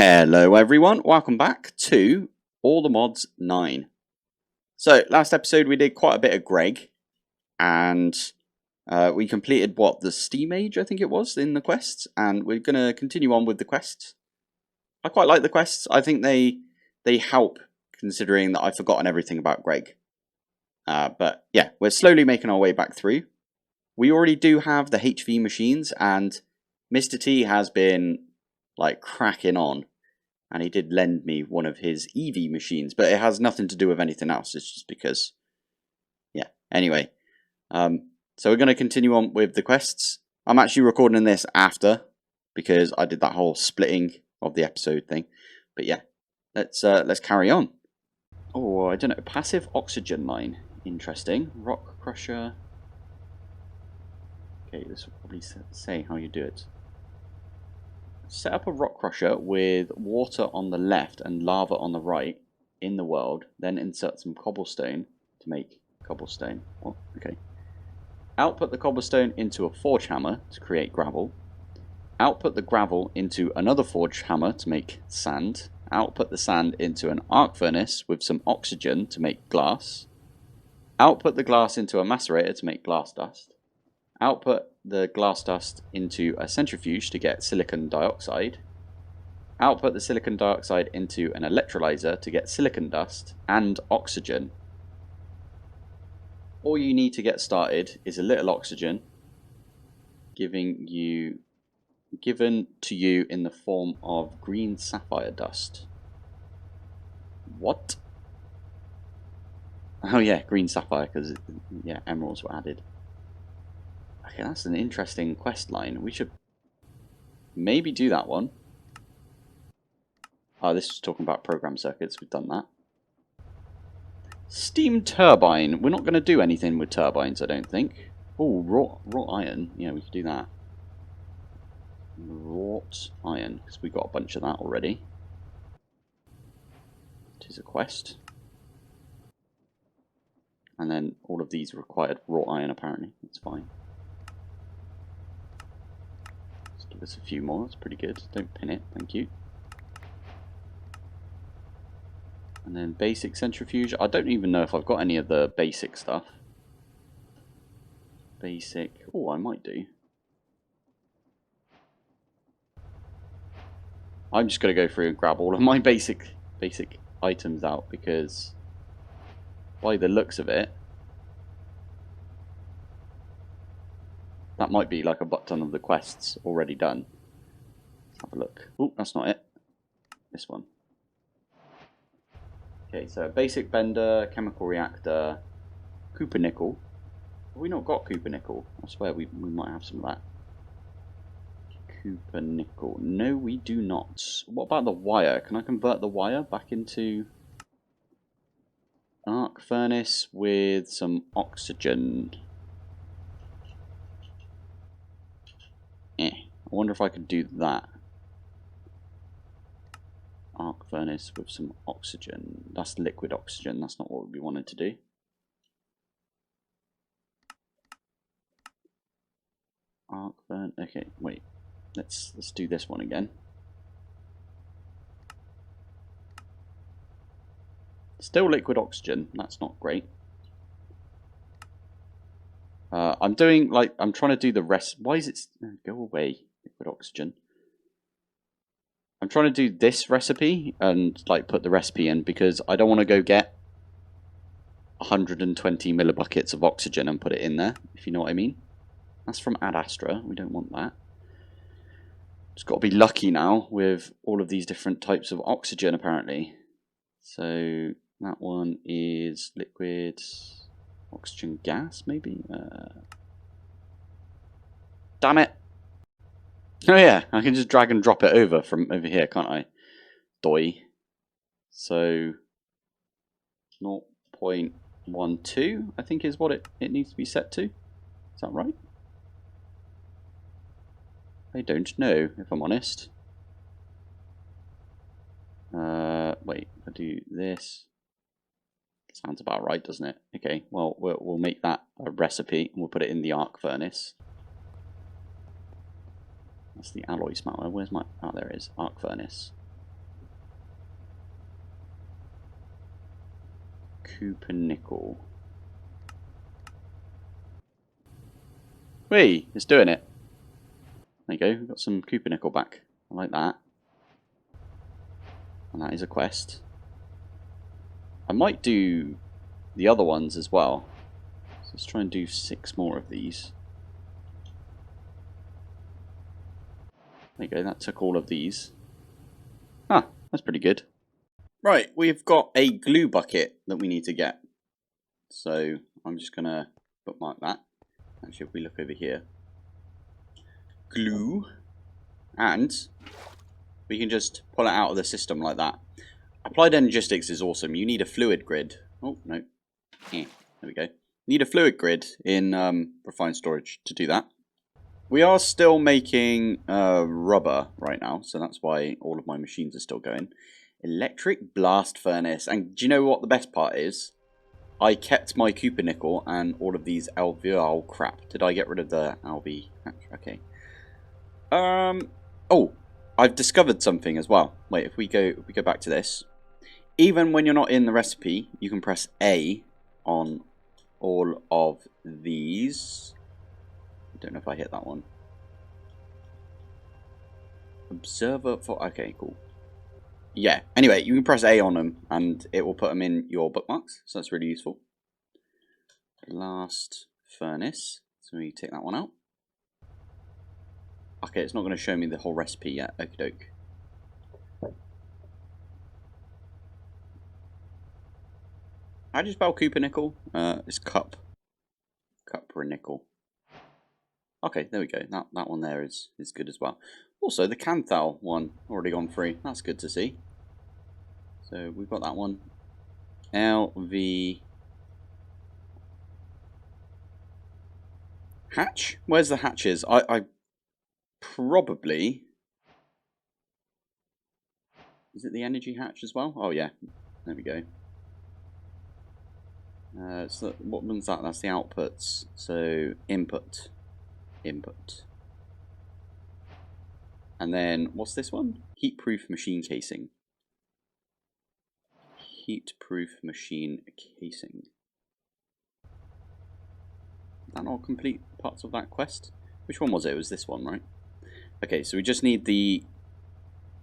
Hello everyone, welcome back to All the Mods 9. So last episode we did quite a bit of Greg, and we completed the Steam Age I think it was in the quests, and we're going to continue on with the quests. I quite like the quests. I think they help, considering that I've forgotten everything about Greg. But yeah, we're slowly making our way back through. We already do have the HV machines, and Mr. T has been like cracking on, and he did lend me one of his EV machines, but it has nothing to do with anything else. It's just because, yeah. Anyway, so we're going to continue on with the quests. I'm actually recording this after, because I did that whole splitting of the episode thing. But yeah, let's carry on. Oh, I don't know. Passive oxygen line. Interesting. Rock crusher. Okay, this will probably say how you do it. Set up a rock crusher with water on the left and lava on the right in the world. Then insert some cobblestone to make cobblestone. Oh, okay. Output the cobblestone into a forge hammer to create gravel. Output the gravel into another forge hammer to make sand. Output the sand into an arc furnace with some oxygen to make glass. Output the glass into a macerator to make glass dust. Output the glass dust into a centrifuge to get silicon dioxide. Output the silicon dioxide into an electrolyzer to get silicon dust and oxygen. All you need to get started is a little oxygen given to you in the form of green sapphire dust. What? Oh yeah, green sapphire, because yeah, emeralds were added. Okay, that's an interesting quest line. We should maybe do that one. Oh, this was talking about program circuits. We've done that. Steam turbine. We're not going to do anything with turbines, I don't think. Oh, wrought iron. Yeah, we could do that. Wrought iron, because we got a bunch of that already. It is a quest. And then all of these required wrought iron, apparently. That's fine. Let's give us a few more. That's pretty good. Don't pin it. Thank you. And then basic centrifuge. I don't even know if I've got any of the basic stuff. Basic. Oh, I might do. I'm just going to go through and grab all of my basic items out, because by the looks of it, that might be like a butt ton of the quests already done. Let's have a look. Oh, that's not it. This one. Okay, so basic bender, chemical reactor, Cooper nickel. Have we not got Cooper nickel? I swear we might have some of that. Cooper nickel. No, we do not. What about the wire? Can I convert the wire back into arc furnace with some oxygen? I wonder if I could do that. Arc furnace with some oxygen. That's liquid oxygen. That's not what we wanted to do. Arc furnace. Okay, wait. Let's do this one again. Still liquid oxygen. That's not great. I'm doing I'm trying to do the rest. Why is it? Go away, liquid oxygen. I'm trying to do this recipe and put the recipe in, because I don't want to go get 120 millibuckets of oxygen and put it in there, if you know what I mean. That's from Ad Astra. We don't want that. Just got to be lucky now with all of these different types of oxygen, apparently. So that one is liquid oxygen gas, maybe. Damn it! Oh yeah, I can just drag and drop it over from over here, can't I? Doi. So 0.12, I think, is what it needs to be set to. Is that right? I don't know, if I'm honest. Wait, if I do this. Sounds about right, doesn't it? Okay, well, we'll make that a recipe, and we'll put it in the arc furnace. That's the alloy smelter. Where's my... Oh, there it is. Arc furnace. Cooper nickel. Whee! It's doing it. There you go. We've got some Cooper nickel back. I like that. And that is a quest. I might do the other ones as well. So let's try and do 6 more of these. There you go. That took all of these. Ah, that's pretty good. Right, we've got a glue bucket that we need to get. So I'm just going to bookmark that. Actually, if we look over here. Glue. And we can just pull it out of the system like that. Applied Energistics is awesome. You need a fluid grid. Oh, no. There we go. Need a fluid grid in refined storage to do that. We are still making rubber right now, so that's why all of my machines are still going. Electric blast furnace. And do you know what the best part is? I kept my Cooper nickel and all of these alveoli crap. Did I get rid of the alv? Okay. Oh, I've discovered something as well. Wait, if we go back to this. Even when you're not in the recipe, you can press A on all of these. I don't know if I hit that one. Observer for... Okay, cool. Yeah, anyway, you can press A on them and it will put them in your bookmarks. So that's really useful. Blast furnace. So we take that one out. Okay, it's not going to show me the whole recipe yet. Okie doke. How do you spell Cooper nickel? It's cup. Cup per nickel. Okay, there we go. That one there is good as well. Also, the Canthal one already gone free. That's good to see. So we've got that one. LV hatch. Where's the hatches? I probably. Is it the energy hatch as well? Oh yeah, there we go. So what one's that? That's the outputs. So input. And then what's this one? Heat-proof machine casing. Heat-proof machine casing. That all complete parts of that quest? Which one was it? It was this one, right? Okay, so we just need the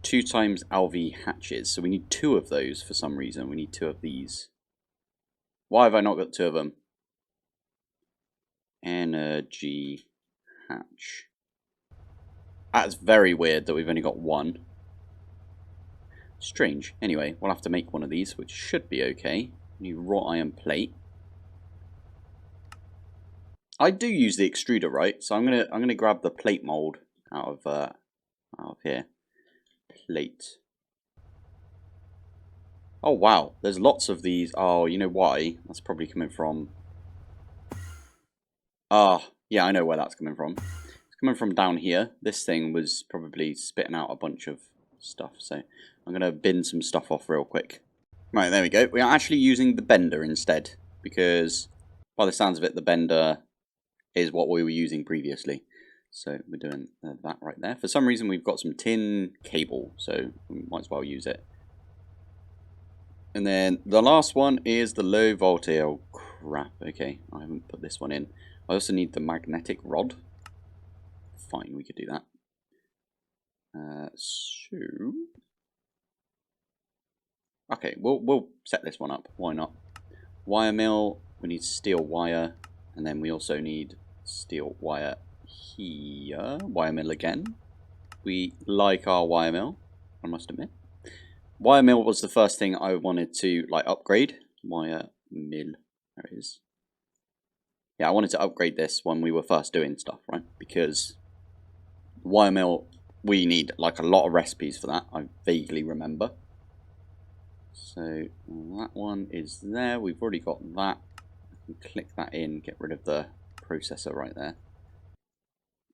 2 times LV hatches. So we need 2 of those for some reason. We need 2 of these. Why have I not got 2 of them? Energy hatch. That's very weird that we've only got 1. Strange. Anyway, we'll have to make one of these, which should be okay. Need wrought iron plate. I do use the extruder, right? So I'm gonna grab the plate mold out of here. Plate. Oh wow, there's lots of these. Oh, you know why? That's probably coming from. Yeah, I know where that's coming from. It's coming from down here. This thing was probably spitting out a bunch of stuff. So I'm gonna bin some stuff off real quick. Right, there we go. We are actually using the bender instead because, by the sounds of it, the bender is what we were using previously. So we're doing that right there. For some reason, we've got some tin cable, so we might as well use it. And then the last one is the low voltage. Oh crap, okay, I haven't put this one in. I also need the magnetic rod. Fine, we could do that. Okay, we'll set this one up. Why not? Wire mill. We need steel wire, and then we also need steel wire here. Wire mill again. We like our wire mill, I must admit. Wire mill was the first thing I wanted to upgrade. Wire mill, there it is. Yeah, I wanted to upgrade this when we were first doing stuff, right? Because wire mill, we need a lot of recipes for that. I vaguely remember. So that one is there. We've already got that. I can click that in, get rid of the processor right there.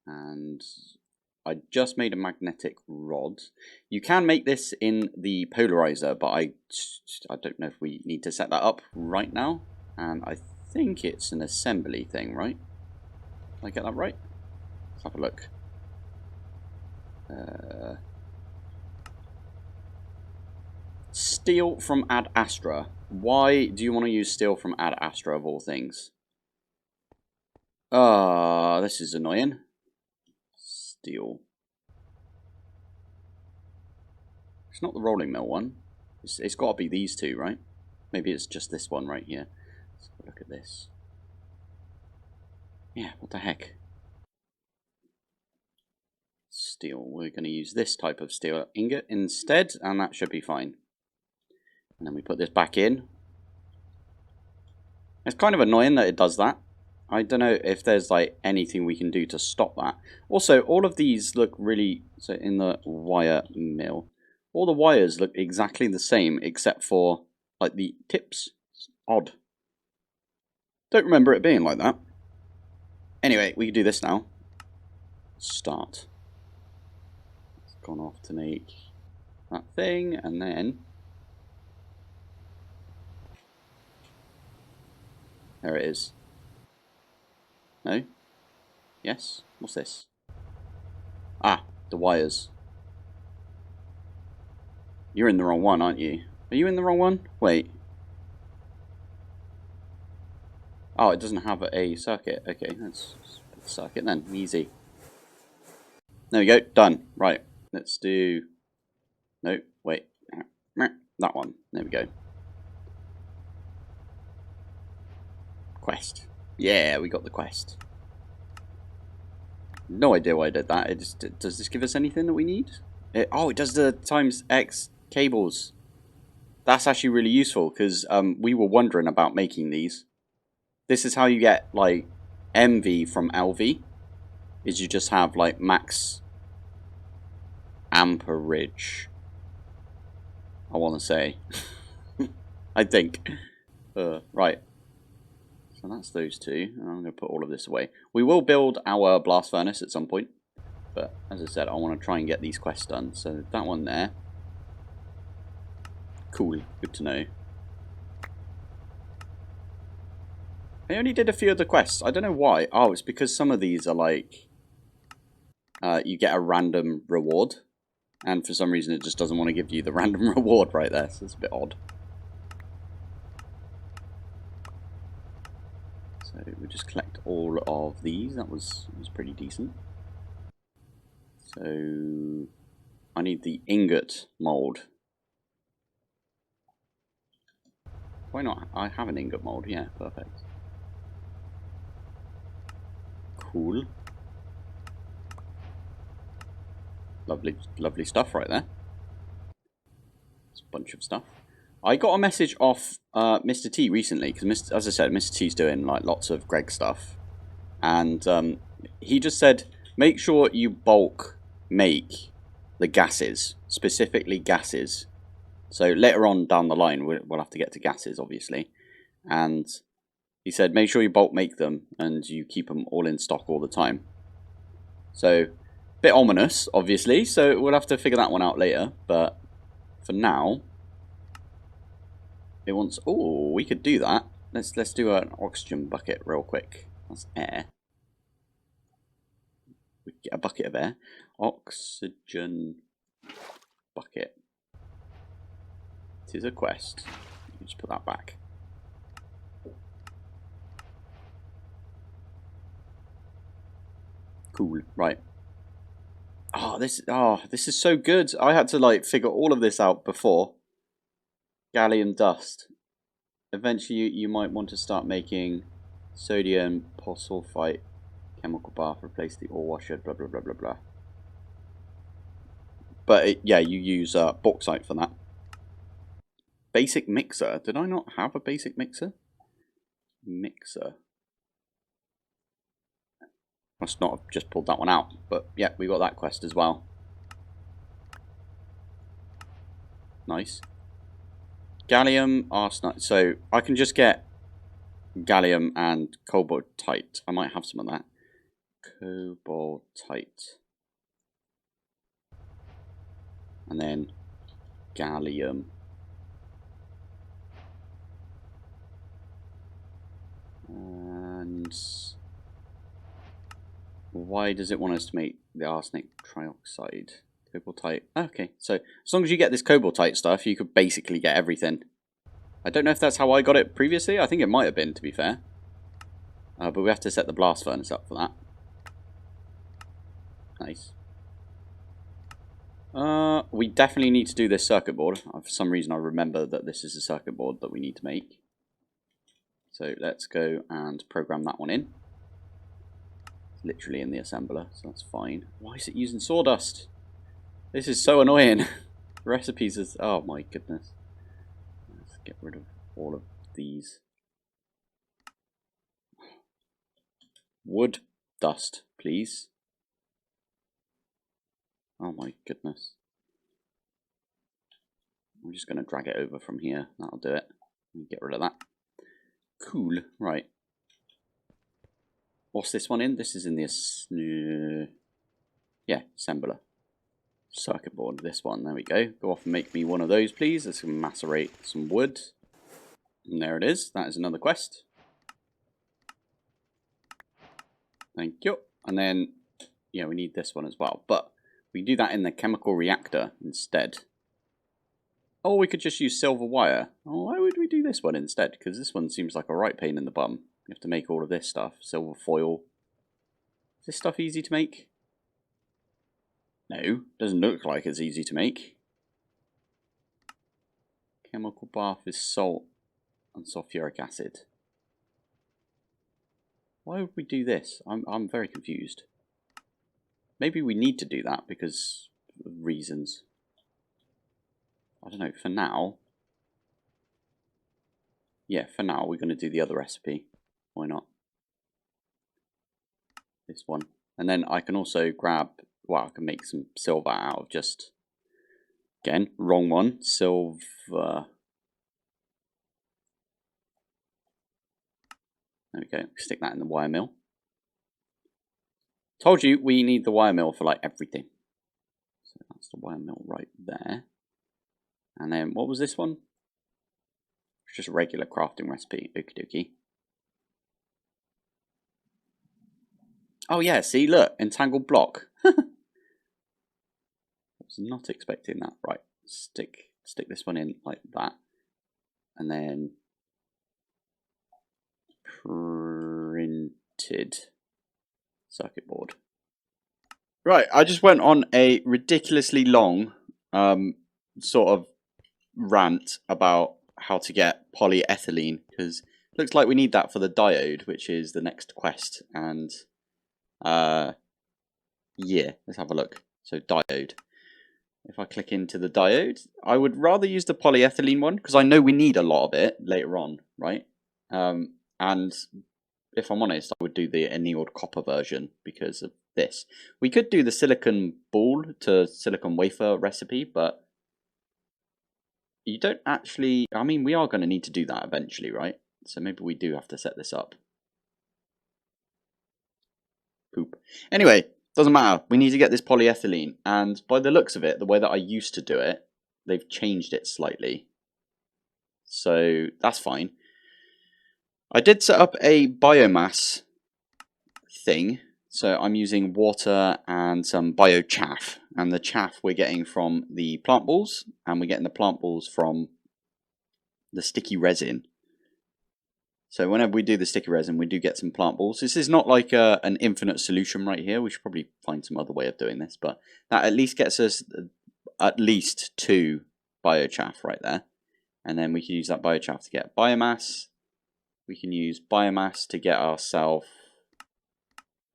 And I just made a magnetic rod. You can make this in the polarizer, but I don't know if we need to set that up right now. And I think it's an assembly thing, right? Did I get that right? Let's have a look. steel from Ad Astra. Why do you want to use steel from Ad Astra of all things? This is annoying. Steel. It's not the rolling mill one. It's got to be these two, right? Maybe it's just this one right here. Let's have a look at this. Yeah, what the heck? Steel. We're going to use this type of steel ingot instead, and that should be fine. And then we put this back in. It's kind of annoying that it does that. I don't know if there's like anything we can do to stop that. Also, all of these look really... So in the wire mill, all the wires look exactly the same except for like the tips. It's odd. Don't remember it being like that. Anyway, we can do this now. Start. It's gone off to make that thing, and then... There it is. No? Yes? What's this? Ah, the wires. You're in the wrong one, aren't you? Are you in the wrong one? Wait. Oh, it doesn't have a circuit. Okay, let's put the circuit then. Easy. There we go. Done. Right. Let's do... No, wait. That one. There we go. Quest. Yeah, we got the quest. No idea why I did that. It just, does this give us anything that we need? It does the times X cables. That's actually really useful because we were wondering about making these. This is how you get like MV from LV. Is you just have like max amperage. I want to say. I think. Right. So that's those two. And I'm going to put all of this away. We will build our blast furnace at some point. But as I said, I want to try and get these quests done. So that one there. Cool. Good to know. I only did a few of the quests. I don't know why. Oh, it's because some of these are like... you get a random reward. And for some reason it just doesn't want to give you the random reward right there. So it's a bit odd. So we just collect all of these. That was pretty decent. So I need the ingot mold. Why not? I have an ingot mold. Yeah, perfect. Cool. Lovely, lovely stuff right there. It's a bunch of stuff. I got a message off Mr. T recently because, as I said, Mr. T's doing like lots of Greg stuff, and he just said make sure you bulk make the gases, specifically gases. So later on down the line, we'll have to get to gases, obviously. And he said make sure you bulk make them and you keep them all in stock all the time. So bit ominous, obviously. So we'll have to figure that one out later. But for now. It wants... Oh, we could do that. Let's do an oxygen bucket real quick. That's air. We get a bucket of air. Oxygen bucket. It is a quest. You just put that back. Cool. Right. This is so good. I had to like figure all of this out before. Gallium dust. Eventually, you might want to start making sodium polysulfite chemical bath, replace the ore washer, blah blah blah blah blah. But yeah, you use bauxite for that. Basic mixer. Did I not have a basic mixer? Mixer. Must not have just pulled that one out. But yeah, we got that quest as well. Nice. Gallium, arsenite. So I can just get gallium and cobaltite. I might have some of that. Cobaltite. And then gallium. And why does it want us to make the arsenic trioxide? Cobaltite. Okay, so as long as you get this cobaltite stuff, you could basically get everything. I don't know if that's how I got it previously. I think it might have been, to be fair. But we have to set the blast furnace up for that. Nice. We definitely need to do this circuit board. For some reason I remember that this is a circuit board that we need to make. So let's go and program that one in. It's literally in the assembler, so that's fine. Why is it using sawdust? This is so annoying. Recipes is... oh my goodness. Let's get rid of all of these. Wood dust, please. Oh my goodness. I'm just going to drag it over from here. That'll do it. Get rid of that. Cool. Right. What's this one in? This is in the... yeah, assembler. Circuit board. This one. There we go. Go off and make me one of those, please. Let's macerate some wood. And there it is. That is another quest. Thank you. And then, yeah, we need this one as well. But we do that in the chemical reactor instead. Oh, we could just use silver wire. Oh, why would we do this one instead? Because this one seems like a right pain in the bum. You have to make all of this stuff. Silver foil. Is this stuff easy to make? No, doesn't look like it's easy to make. Chemical bath is salt and sulfuric acid. Why would we do this? I'm very confused. Maybe we need to do that because of reasons. I don't know, for now. Yeah, for now we're going to do the other recipe. Why not? This one. And then I can also grab, well, I can make some silver out of just, again, wrong one, silver. There we go, stick that in the wire mill. Told you we need the wire mill for like everything. So that's the wire mill right there. And then what was this one? It's just a regular crafting recipe. Okie dokie. Oh yeah, see, look, entangled block. Was not expecting that. Right, stick this one in like that, and then printed circuit board. Right, I just went on a ridiculously long sort of rant about how to get polyethylene, because it looks like we need that for the diode, which is the next quest. And yeah, let's have a look. So diode. If I click into the diode, I would rather use the polyethylene one because I know we need a lot of it later on, right? And if I'm honest, I would do the annealed copper version because of this. We could do the silicon ball to silicon wafer recipe, but you don't actually... I mean, we are going to need to do that eventually, right? So maybe we do have to set this up. Poop. Anyway, doesn't matter. We need to get this polyethylene. And by the looks of it, the way that I used to do it, they've changed it slightly. So that's fine. I did set up a biomass thing. So I'm using water and some biochaff. And the chaff we're getting from the plant balls. And we're getting the plant balls from the sticky resin. So whenever we do the sticky resin, we do get some plant balls. This is not like an infinite solution right here. We should probably find some other way of doing this. But that at least gets us at least 2 biochaff right there. And then we can use that biochaff to get biomass. We can use biomass to get ourselves,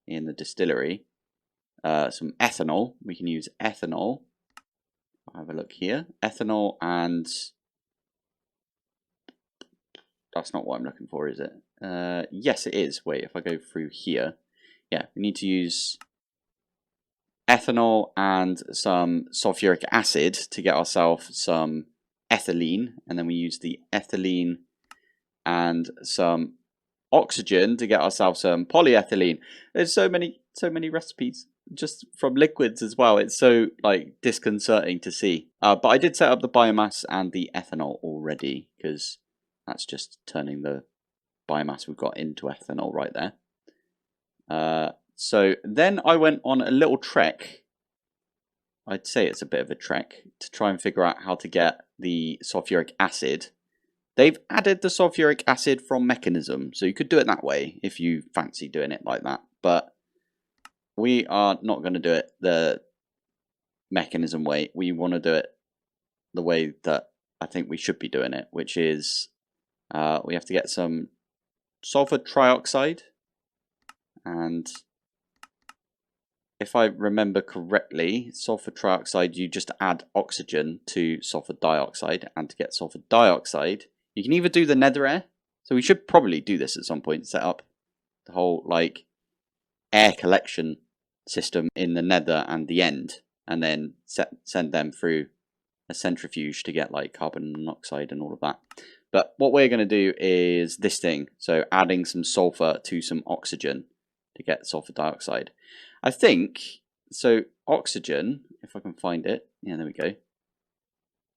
in the distillery, some ethanol. We can use ethanol. I'll have a look here. Ethanol and... that's not what I'm looking for, is it? Yes, it is. Wait, if I go through here. Yeah, we need to use ethanol and some sulfuric acid to get ourselves some ethylene. And then we use the ethylene and some oxygen to get ourselves some polyethylene. There's so many recipes just from liquids as well. It's so like disconcerting to see. But I did set up the biomass and the ethanol already because that's just turning the biomass we've got into ethanol right there. So then I went on a little trek I'd say it's a bit of a trek to try and figure out how to get the sulfuric acid. They've added the sulfuric acid from mechanism, so you could do it that way if you fancy doing it like that. But we are not going to do it the mechanism way. We want to do it the way that I think we should be doing it, which is we have to get some sulfur trioxide, and if I remember correctly, sulfur trioxide, you just add oxygen to sulfur dioxide, and to get sulfur dioxide, you can either do the nether air, so we should probably do this at some point, set up the whole like air collection system in the nether and the end, and then send them through a centrifuge to get like carbon monoxide and all of that. But what we're going to do is this thing, so adding some sulfur to some oxygen to get sulfur dioxide. I think, so oxygen, if I can find it, yeah, there we go.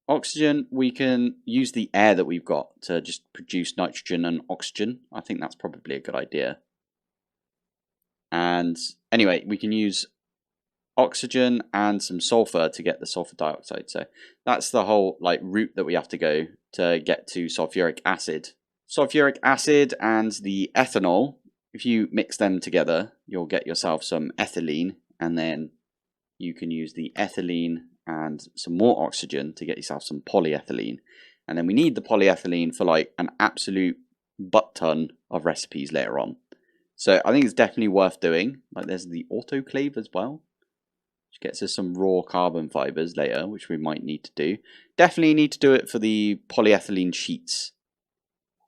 Oxygen, we can use the air that we've got to just produce nitrogen and oxygen. I think that's probably a good idea. And anyway, we can use oxygen and some sulfur to get the sulfur dioxide. So that's the whole like route that we have to go to get to sulfuric acid. Sulfuric acid and the ethanol, if you mix them together, you'll get yourself some ethylene, and then you can use the ethylene and some more oxygen to get yourself some polyethylene. And then we need the polyethylene for like an absolute butt ton of recipes later on. So I think it's definitely worth doing. Like there's the autoclave as well, which gets us some raw carbon fibers later, which we might need to do. Definitely need to do it for the polyethylene sheets.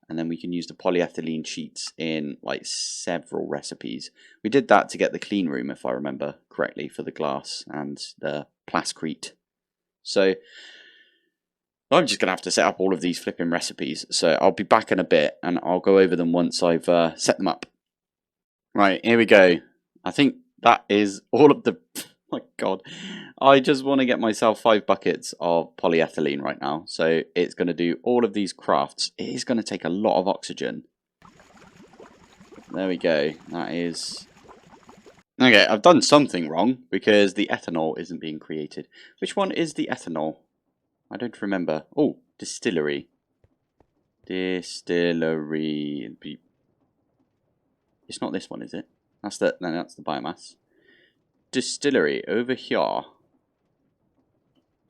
And then we can use the polyethylene sheets in like several recipes. We did that to get the clean room, if I remember correctly, for the glass and the plascrete. So I'm just going to have to set up all of these flipping recipes. So I'll be back in a bit and I'll go over them once I've set them up. Right, here we go. I think that is all of the... Oh my god. I just want to get myself 5 buckets of polyethylene right now. So it's going to do all of these crafts. It is going to take a lot of oxygen. There we go. That is... Okay, I've done something wrong because the ethanol isn't being created. Which one is the ethanol? I don't remember. Oh, distillery. Distillery. It's not this one, is it? That's the biomass. Distillery over here.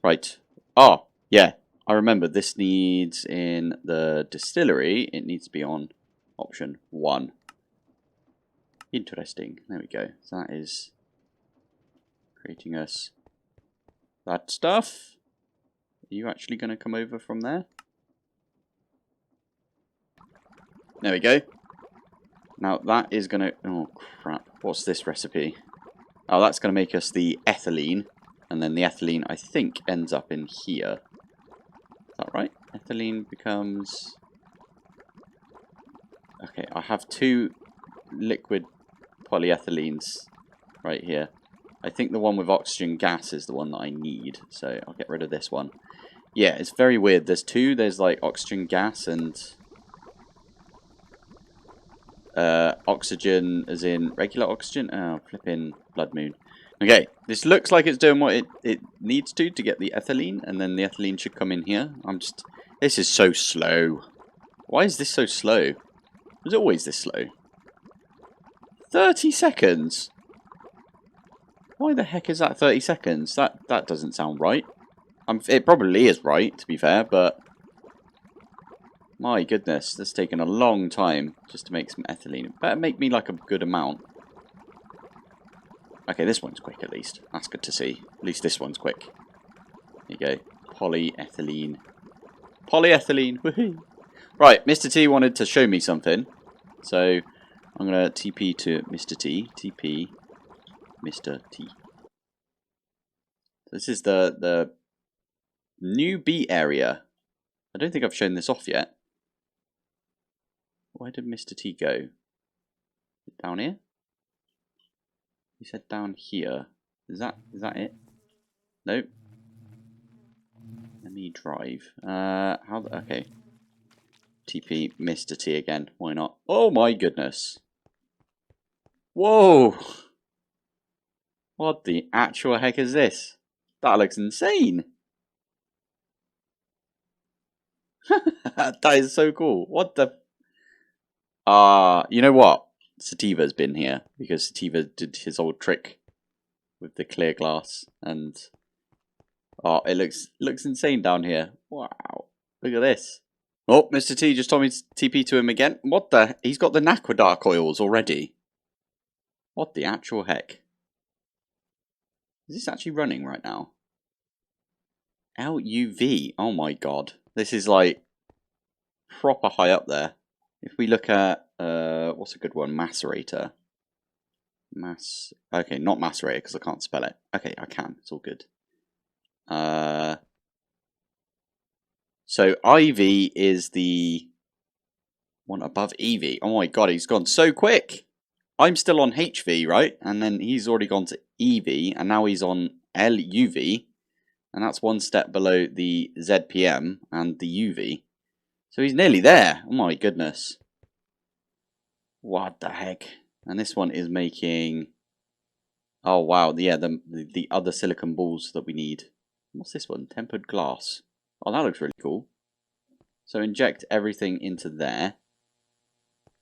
Right. Oh, yeah. I remember this needs in the distillery. It needs to be on option 1. Interesting. There we go. So that is creating us that stuff. Are you actually going to come over from there? There we go. Now that is going to... Oh, crap. What's this recipe? Oh, that's going to make us the ethylene. And then the ethylene, I think, ends up in here. Is that right? Ethylene becomes... Okay, I have 2 liquid polyethylenes right here. I think the one with oxygen gas is the one that I need. So I'll get rid of this one. Yeah, it's very weird. There's 2. There's like oxygen gas and... oxygen as in regular oxygen. Oh, flipping blood moon. Okay, this looks like it's doing what it needs to get the ethylene, and then the ethylene should come in here. This is so slow. Why is this so slow? Was it always this slow? 30 seconds? Why the heck is that 30 seconds? That doesn't sound right. It probably is right, to be fair, but... My goodness, that's taken a long time just to make some ethylene. It better make me like a good amount. Okay, this one's quick at least. That's good to see. At least this one's quick. There you go. Polyethylene. Polyethylene! Woohoo! Right, Mr. T wanted to show me something. So, I'm going to TP to Mr. T. TP Mr. T. This is the new bee area. I don't think I've shown this off yet. Where did Mr. T go? Down here? He said down here. Is that it? Nope. Let me drive. Okay. TP Mr. T again. Why not? Oh my goodness. Whoa! What the actual heck is this? That looks insane. That is so cool. What the? You know what? Sativa's been here because Sativa did his old trick with the clear glass, and oh, it looks insane down here. Wow, look at this. Oh, Mr. T just told me to TP to him again. What the? He's got the Naquadark oils already. What the actual heck? Is this actually running right now? LUV. Oh my god. This is like proper high up there. If we look at what's a good one? Macerator. Okay, not macerator because I can't spell it. Okay, I can. It's all good. So IV is the one above EV. Oh my god, he's gone so quick. I'm still on HV, right? And then he's already gone to EV, and now he's on LUV, and that's one step below the ZPM and the UV. So he's nearly there. Oh my goodness. What the heck? And this one is making... Oh wow, yeah, the other silicon balls that we need. What's this one? Tempered glass. Oh, that looks really cool. So inject everything into there.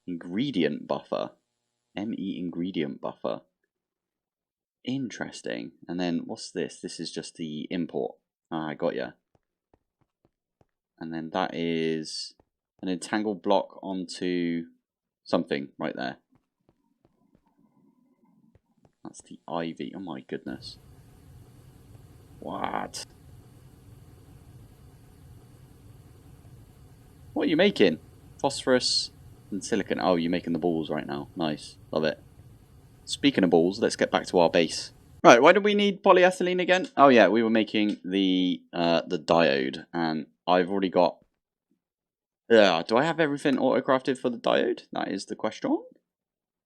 Ingredient buffer. ME ingredient buffer. Interesting. And then what's this? This is just the import. Ah, I got ya. And then that is an entangled block onto something right there. That's the IV. Oh my goodness. What? What are you making? Phosphorus and silicon. Oh, you're making the balls right now. Nice. Love it. Speaking of balls, let's get back to our base. Right, why do we need polyethylene again? Oh yeah, we were making the diode, and I've already got... do I have everything auto-crafted for the diode? That is the question.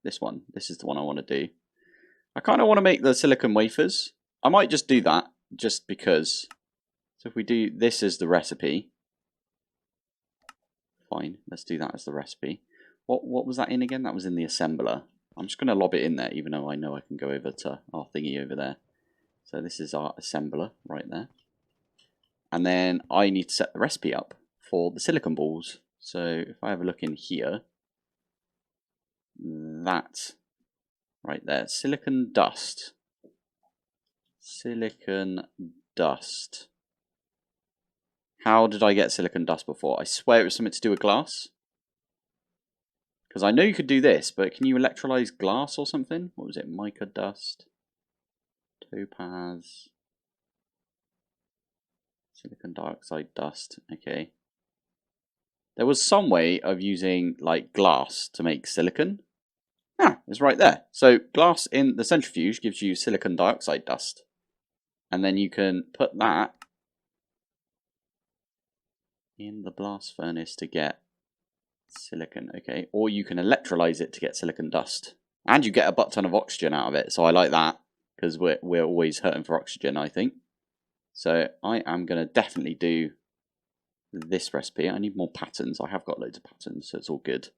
This one. This is the one I want to do. I kind of want to make the silicon wafers. I might just do that, just because. So if we do this as the recipe. Fine, let's do that as the recipe. What was that in again? That was in the assembler. I'm just going to lob it in there, even though I know I can go over to our thingy over there. So this is our assembler right there. And then I need to set the recipe up for the silicon balls. So if I have a look in here, that right there, silicon dust. Silicon dust. How did I get silicon dust before? I swear it was something to do with glass. Because I know you could do this, but can you electrolyze glass or something? What was it? Mica dust. Topaz. Silicon dioxide dust. Okay. There was some way of using like glass to make silicon. Ah, it's right there. So glass in the centrifuge gives you silicon dioxide dust. And then you can put that in the blast furnace to get silicon, okay. Or you can electrolyze it to get silicon dust. And you get a butt ton of oxygen out of it, so I like that. Because we're always hurting for oxygen, I think. So I am going to definitely do this recipe. I need more patterns. I have got loads of patterns, so it's all good.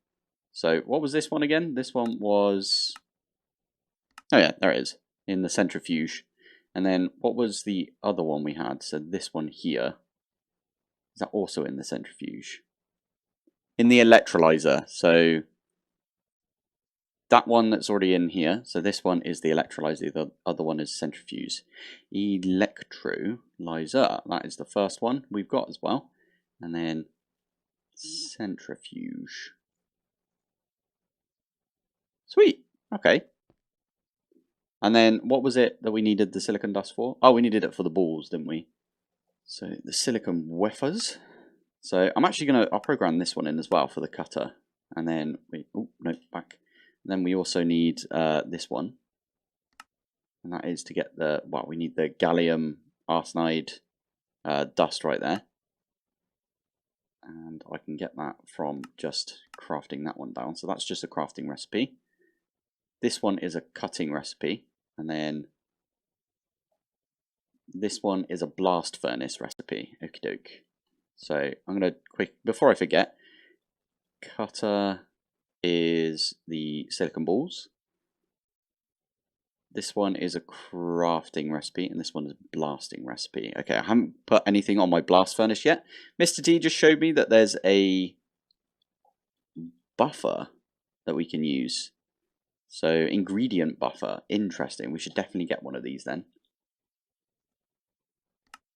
So what was this one again? This one was... Oh yeah, there it is. In the centrifuge. And then what was the other one we had? So this one here. Is that also in the centrifuge? In the electrolyzer. So that one that's already in here. So this one is the electrolyzer. The other one is centrifuge. Electrolyzer. That is the first one we've got as well. And then centrifuge. Sweet. Okay. And then what was it that we needed the silicon dust for? Oh, we needed it for the balls, didn't we? So the silicon wafers. So I'm actually I'll program this one in as well for the cutter. And then back. And then we also need this one. And that is to get we need the gallium arsenide dust right there. And I can get that from just crafting that one down. So that's just a crafting recipe. This one is a cutting recipe. And then this one is a blast furnace recipe. Okie doke. So I'm going to before I forget, cutter is the silicon balls. This one is a crafting recipe, and this one is a blasting recipe. Okay, I haven't put anything on my blast furnace yet. Mr. T just showed me that there's a buffer that we can use. So, ingredient buffer. Interesting. We should definitely get one of these then.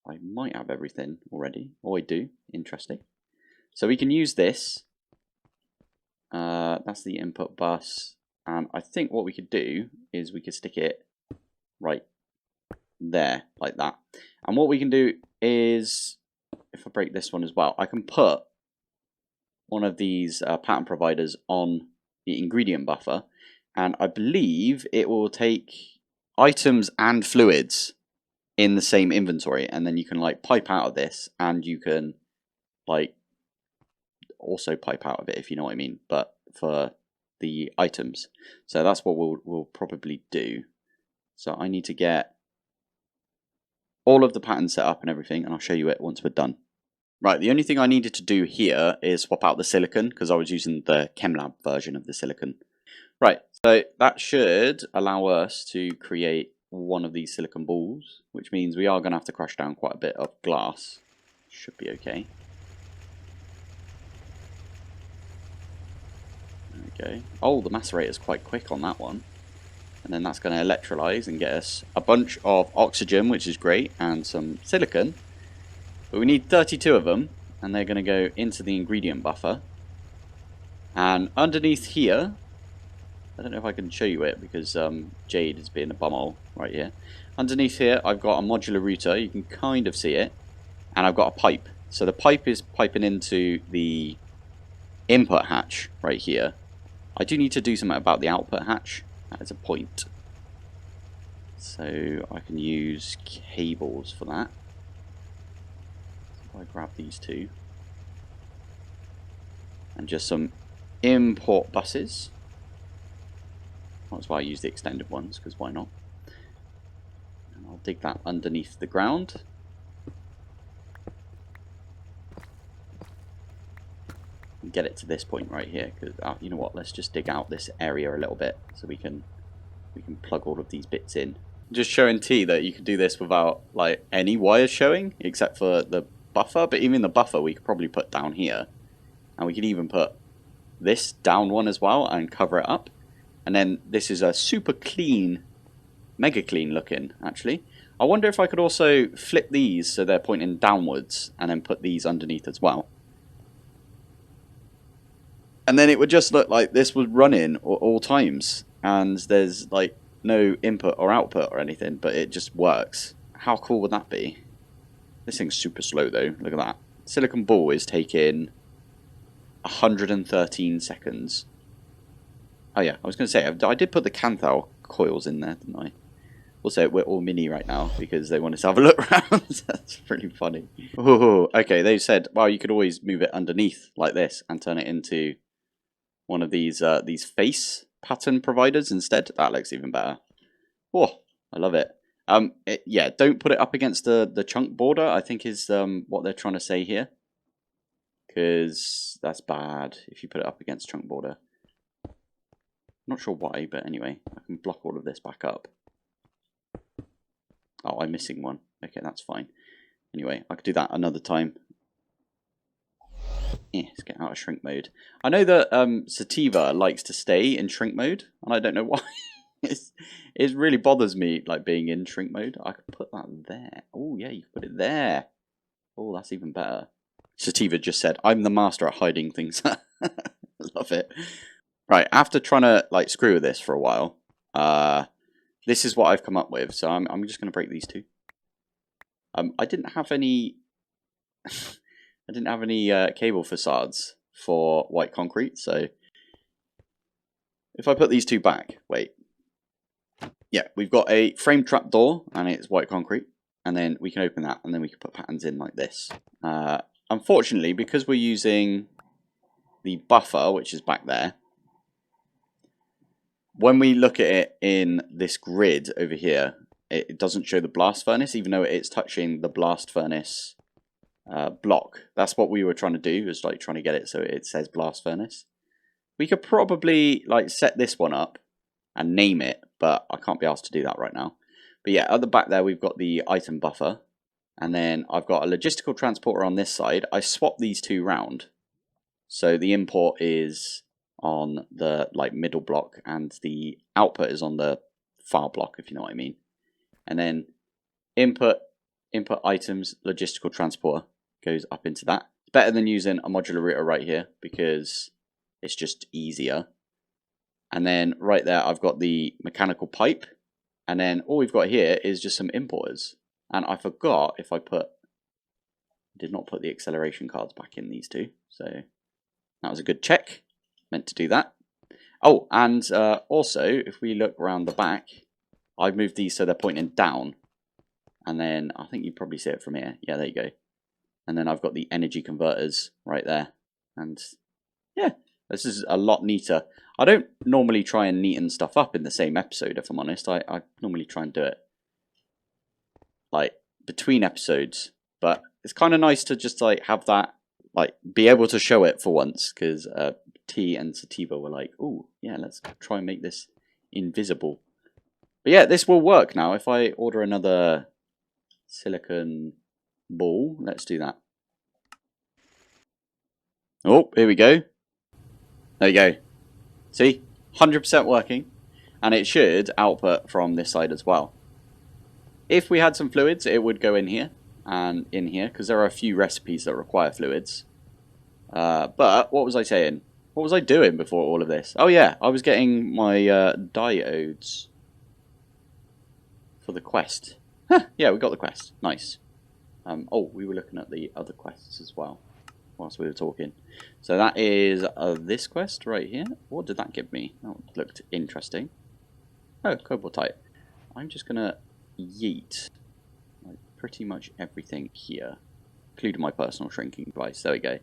I might have everything already. Oh, I do. Interesting. So we can use this. That's the input bus. And I think what we could do is we could stick it right there, like that. And what we can do is, if I break this one as well, I can put one of these pattern providers on the ingredient buffer. And I believe it will take items and fluids in the same inventory. And then you can like pipe out of this, and you can like also pipe out of it, if you know what I mean, but for the items. So that's what we'll probably do. So I need to get all of the patterns set up and everything, and I'll show you it once we're done. Right, the only thing I needed to do here is swap out the silicon, because I was using the ChemLab version of the silicon. Right, so that should allow us to create one of these silicon balls, which means we are going to have to crush down quite a bit of glass. Should be okay. There we go. Oh, the macerator's quite quick on that one. And then that's going to electrolyze and get us a bunch of oxygen, which is great, and some silicon. But we need 32 of them, and they're going to go into the ingredient buffer. And underneath here, I don't know if I can show you it because Jade is being a bumhole right here. Underneath here, I've got a modular router. You can kind of see it. And I've got a pipe. So the pipe is piping into the input hatch right here. I do need to do something about the output hatch. That is a point. So I can use cables for that. So if I grab these two. And just some import buses. That's why I use the extended ones, because why not? And I'll dig that underneath the ground. And get it to this point right here, because you know what? Let's just dig out this area a little bit so we can plug all of these bits in. Just showing T that you can do this without like any wires showing, except for the buffer. But even the buffer we could probably put down here, and we could even put this down one as well and cover it up. And then this is a super clean, mega clean looking, actually. I wonder if I could also flip these so they're pointing downwards and then put these underneath as well. And then it would just look like this was running at all times. And there's like no input or output or anything, but it just works. How cool would that be? This thing's super slow though. Look at that. Silicon ball is taking 113 seconds. Oh yeah, I was going to say, I did put the Canthal coils in there, didn't I? Also, we're all mini right now because they want us to have a look around. That's pretty funny. Ooh, okay, they said, well, you could always move it underneath like this and turn it into one of these face pattern providers instead. That looks even better. Oh, I love it. Yeah, don't put it up against the chunk border, I think is what they're trying to say here. Because that's bad if you put it up against chunk border. Not sure why, but anyway, I can block all of this back up. Oh, I'm missing one. Okay, that's fine. Anyway, I could do that another time. Yeah, let's get out of shrink mode. I know that Sativa likes to stay in shrink mode, and I don't know why. It really bothers me, like being in shrink mode. I could put that there. Oh yeah, you can put it there. Oh, that's even better. Sativa just said, "I'm the master at hiding things." Love it. Right, after trying to like screw with this for a while, this is what I've come up with. So I'm just going to break these two. I didn't have any. I didn't have any cable facades for white concrete. So if I put these two back, wait. Yeah, we've got a frame trap door and it's white concrete, and then we can open that and then we can put patterns in like this. Unfortunately, because we're using the buffer, which is back there, when we look at it in this grid over here, it doesn't show the blast furnace, even though it's touching the blast furnace block. That's what we were trying to do, is like trying to get it so it says blast furnace. We could probably like set this one up and name it, but I can't be asked to do that right now. But yeah, at the back there, we've got the item buffer. And then I've got a logistical transporter on this side. I swapped these two round. So the import is on the middle block and the output is on the far block, if you know what I mean. And then input items, logistical transporter goes up into that. It's better than using a modular router right here because it's just easier. And then right there, I've got the mechanical pipe. And then all we've got here is just some importers. And I forgot if I did not put the acceleration cards back in these two. So that was a good check. Meant to do that. Oh, and also, if we look around the back, I've moved these so they're pointing down. And then I think you probably see it from here. Yeah, there you go. And then I've got the energy converters right there. And yeah, this is a lot neater. I don't normally try and neaten stuff up in the same episode, if I'm honest. I normally try and do it between episodes, but it's kind of nice to just have that, be able to show it for once, because T and Sativa were like, oh yeah, let's try and make this invisible. But yeah, this will work now. If I order another silicon ball, let's do that. Oh, here we go. There you go. See, 100% working, and it should output from this side as well. If we had some fluids, it would go in here and in here, because there are a few recipes that require fluids. But what was I saying? What was I doing before all of this? Oh yeah, I was getting my diodes for the quest. Huh, yeah, we got the quest. Nice. Oh, we were looking at the other quests as well whilst we were talking. So that is this quest right here. What did that give me? That looked interesting. Oh, cobaltite. I'm just going to yeet pretty much everything here, including my personal shrinking device. There we go.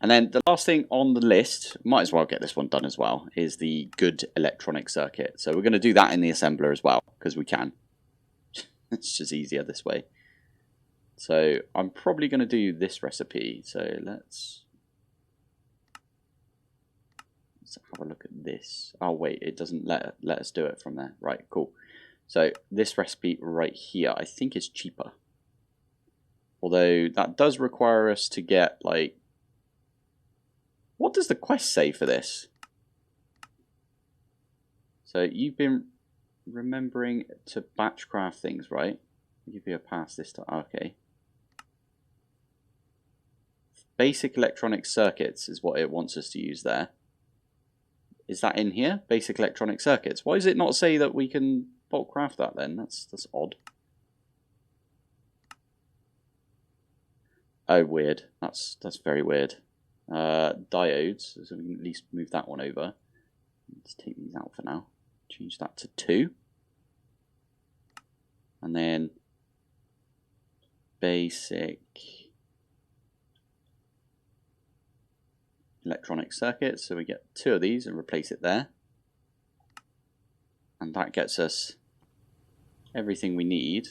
And then the last thing on the list, might as well get this one done as well, is the good electronic circuit. So we're going to do that in the assembler as well, because we can. It's just easier this way. So I'm probably going to do this recipe. So let's have a look at this. Oh wait, it doesn't let us do it from there. Right, cool. So this recipe right here, I think is cheaper. Although that does require us to get what does the quest say for this? So you've been remembering to batch craft things, right? I'll give you a pass this time. Okay. Basic electronic circuits is what it wants us to use there. Is that in here? Basic electronic circuits. Why does it not say that we can bulk craft that then? That's odd. Oh, weird. That's very weird. Diodes, so we can at least move that one over. Let's take these out for now. Change that to 2. And then basic electronic circuits. So we get 2 of these and replace it there. And that gets us everything we need.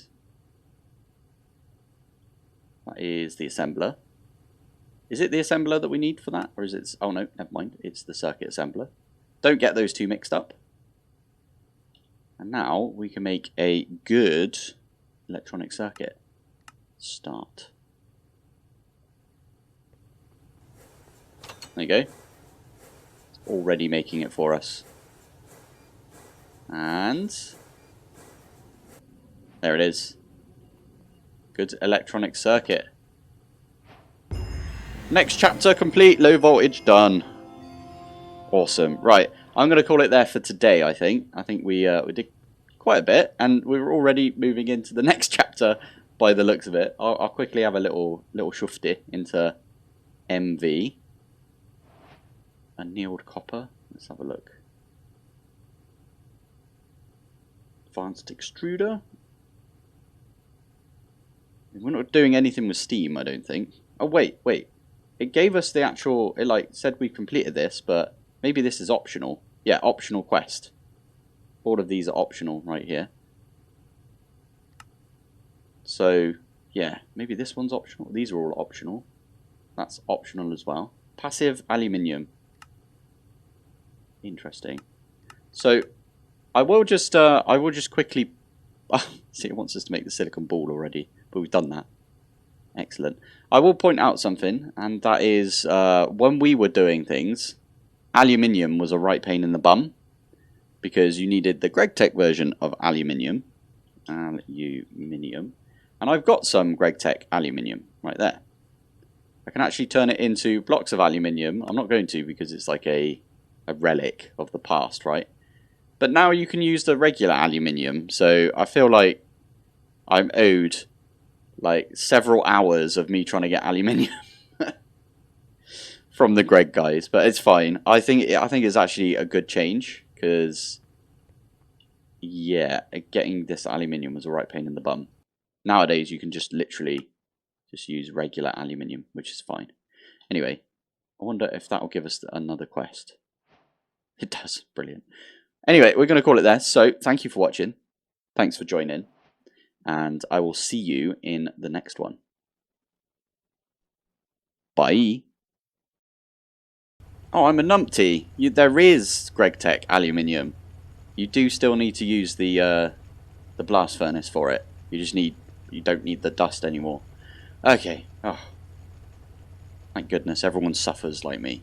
That is the assembler. Is it the assembler that we need for that? Or is it... Oh no, never mind. It's the circuit assembler. Don't get those two mixed up. And now we can make a good electronic circuit. Start. There you go. It's already making it for us. And there it is. Good electronic circuit. Next chapter complete. Low voltage done. Awesome. Right. I'm going to call it there for today, I think. I think we did quite a bit. And we're already moving into the next chapter by the looks of it. I'll quickly have a little shufty into MV. Annealed copper. Let's have a look. Advanced extruder. We're not doing anything with steam, I don't think. Oh, wait. It gave us the actual... It said we completed this, but maybe this is optional. Yeah, optional quest. All of these are optional right here. So, yeah, maybe this one's optional. These are all optional. That's optional as well. Passive aluminium. Interesting. So, I will just quickly. See, it wants us to make the silicon ball already, but we've done that. Excellent. I will point out something, and that is when we were doing things, aluminium was a right pain in the bum because you needed the GregTech version of aluminium. Aluminium. And I've got some GregTech aluminium right there. I can actually turn it into blocks of aluminium. I'm not going to because it's like a relic of the past, right? But now you can use the regular aluminium, so I feel like I'm owed like several hours of me trying to get aluminium from the Greg guys, but it's fine. I think it's actually a good change because yeah, getting this aluminium was a right pain in the bum. Nowadays you can just literally just use regular aluminium, which is fine. Anyway, I wonder if that will give us another quest. It does. Brilliant. Anyway, we're going to call it there. So, thank you for watching. Thanks for joining. And I will see you in the next one. Bye. Oh, I'm a numpty. There is GregTech aluminium. You do still need to use the blast furnace for it. You don't need the dust anymore. Okay. Oh. Thank goodness everyone suffers like me.